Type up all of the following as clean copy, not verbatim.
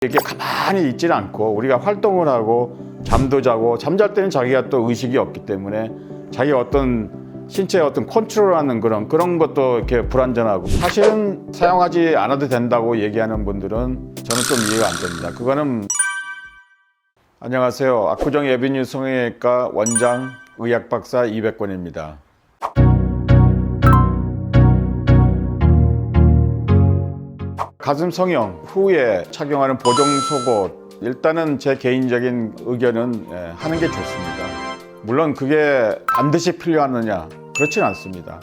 이렇게 가만히 있지는 않고 우리가 활동을 하고 잠도 자고 잠잘 때는 자기가 또 의식이 없기 때문에 자기가 어떤 신체의 어떤 컨트롤하는 그런 것도 이렇게 불완전하고 사실은 사용하지 않아도 된다고 얘기하는 분들은 저는 좀 이해가 안 됩니다. 그거는 안녕하세요. 압구정 에비뉴 성형외과 원장 의학박사 이백권입니다. 가슴 성형 후에 착용하는 보정 속옷, 일단은 제 개인적인 의견은 하는 게 좋습니다. 물론 그게 반드시 필요하느냐? 그렇진 않습니다.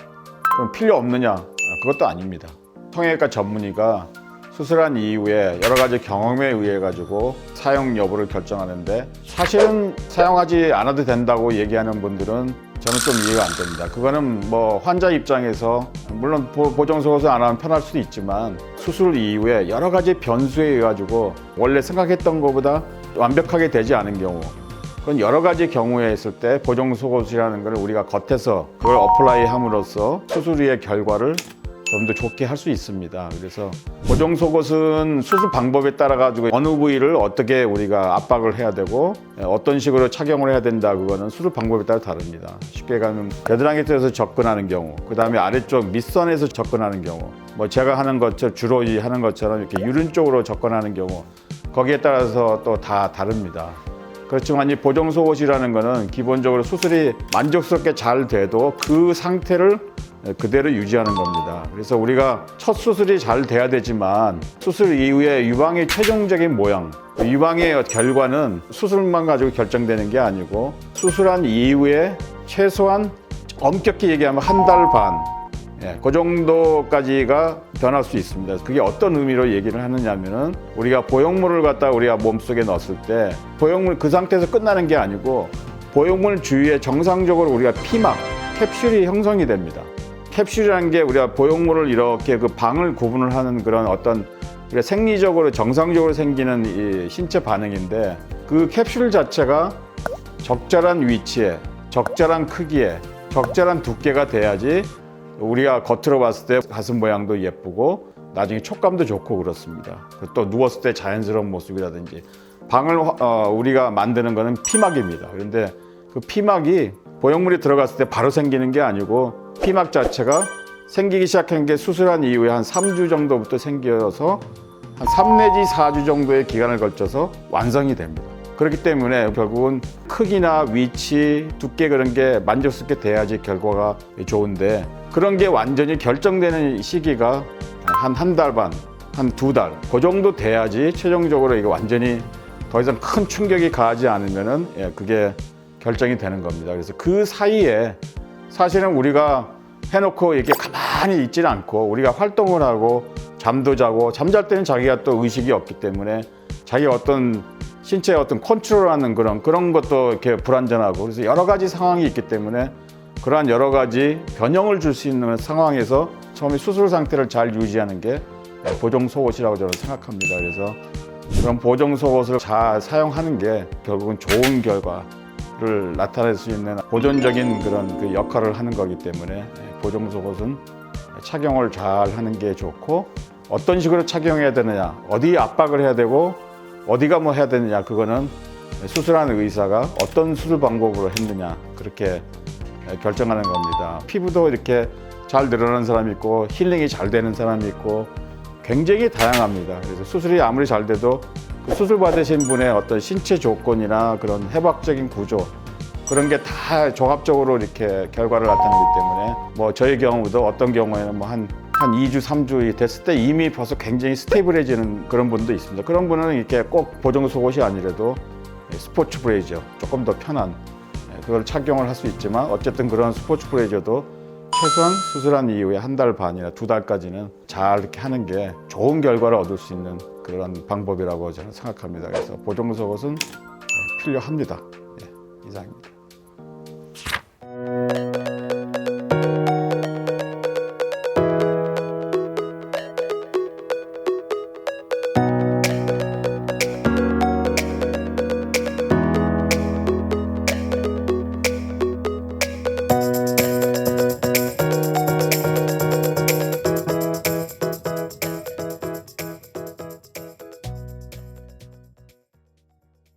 그럼 필요 없느냐? 그것도 아닙니다. 성형외과 전문의가 수술한 이후에 여러 가지 경험에 의해 가지고 사용 여부를 결정하는데 사실은 사용하지 않아도 된다고 얘기하는 분들은 저는 좀 이해가 안 됩니다. 그거는 뭐 환자 입장에서 물론 보정 속옷을 안 하면 편할 수도 있지만 수술 이후에 여러 가지 변수에 의해 가지고 원래 생각했던 것보다 완벽하게 되지 않은 경우, 그건 여러 가지 경우에 있을 때 보정 속옷이라는 걸 우리가 겉에서 그걸 어플라이 함으로써 수술 후의 결과를 좀 더 좋게 할 수 있습니다. 그래서 보정 속옷은 수술 방법에 따라 가지고 어느 부위를 어떻게 우리가 압박을 해야 되고 어떤 식으로 착용을 해야 된다, 그거는 수술 방법에 따라 다릅니다. 쉽게 가면 겨드랑이 쪽에서 접근하는 경우, 그 다음에 아래쪽 밑선에서 접근하는 경우, 뭐 제가 하는 것처럼 주로 하는 것처럼 이렇게 유륜 쪽으로 접근하는 경우, 거기에 따라서 또 다 다릅니다. 그렇지만 이 보정 속옷이라는 거는 기본적으로 수술이 만족스럽게 잘 돼도 그 상태를 그대로 유지하는 겁니다. 그래서 우리가 첫 수술이 잘 돼야 되지만 수술 이후에 유방의 최종적인 모양, 유방의 결과는 수술만 가지고 결정되는 게 아니고 수술한 이후에 최소한 엄격히 얘기하면 한 달 반, 그 정도까지가 변할 수 있습니다. 그게 어떤 의미로 얘기를 하느냐면은 우리가 보형물을 갖다 우리가 몸속에 넣었을 때 보형물 그 상태에서 끝나는 게 아니고 보형물 주위에 정상적으로 우리가 피막, 캡슐이 형성이 됩니다. 캡슐이라는 게 우리가 보형물을 이렇게 그 방을 구분을 하는 그런 어떤 생리적으로 정상적으로 생기는 이 신체 반응인데, 그 캡슐 자체가 적절한 위치에, 적절한 크기에, 적절한 두께가 돼야지 우리가 겉으로 봤을 때 가슴 모양도 예쁘고 나중에 촉감도 좋고 그렇습니다. 또 누웠을 때 자연스러운 모습이라든지 방을 우리가 만드는 거는 피막입니다. 그런데 그 피막이 보형물이 들어갔을 때 바로 생기는 게 아니고 피막 자체가 생기기 시작한 게 수술한 이후에 한 3주 정도부터 생겨서 한 3 내지 4주 정도의 기간을 거쳐서 완성이 됩니다. 그렇기 때문에 결국은 크기나 위치, 두께 그런 게 만족스럽게 돼야지 결과가 좋은데, 그런 게 완전히 결정되는 시기가 한 달 반, 한 2달, 그 정도 돼야지 최종적으로 이거 완전히 더 이상 큰 충격이 가하지 않으면은 그게 결정이 되는 겁니다. 그래서 그 사이에 사실은 우리가 해놓고 이렇게 가만히 있지는 않고 우리가 활동을 하고 잠도 자고 잠잘 때는 자기가 또 의식이 없기 때문에 자기가 어떤 신체의 어떤 컨트롤하는 그런 것도 이렇게 불완전하고, 그래서 여러 가지 상황이 있기 때문에 그러한 여러 가지 변형을 줄 수 있는 상황에서 처음에 수술 상태를 잘 유지하는 게 보정 속옷이라고 저는 생각합니다. 그래서 그런 보정 속옷을 잘 사용하는 게 결국은 좋은 결과를 나타낼 수 있는 보존적인 그런 그 역할을 하는 거기 때문에 보정 속옷은 착용을 잘 하는 게 좋고, 어떤 식으로 착용해야 되느냐, 어디 압박을 해야 되고 어디가 뭐 해야 되느냐, 그거는 수술하는 의사가 어떤 수술 방법으로 했느냐 그렇게 결정하는 겁니다. 피부도 이렇게 잘 늘어나는 사람이 있고 힐링이 잘 되는 사람이 있고 굉장히 다양합니다. 그래서 수술이 아무리 잘 돼도 그 수술 받으신 분의 어떤 신체 조건이나 그런 해박적인 구조, 그런 게 다 종합적으로 이렇게 결과를 나타내기 때문에 뭐 저희 경우도 어떤 경우에는 뭐 한 2주, 3주 됐을 때 이미 벌써 굉장히 스테이블해지는 그런 분도 있습니다. 그런 분은 이렇게 꼭 보정 속옷이 아니라도 스포츠 브레이저, 조금 더 편한 그걸 착용을 할 수 있지만 어쨌든 그런 스포츠 브레이저도 최소한 수술한 이후에 한 달 반이나 2달까지는 잘 이렇게 하는 게 좋은 결과를 얻을 수 있는 그런 방법이라고 저는 생각합니다. 그래서 보정 속옷은 필요합니다. 이상입니다.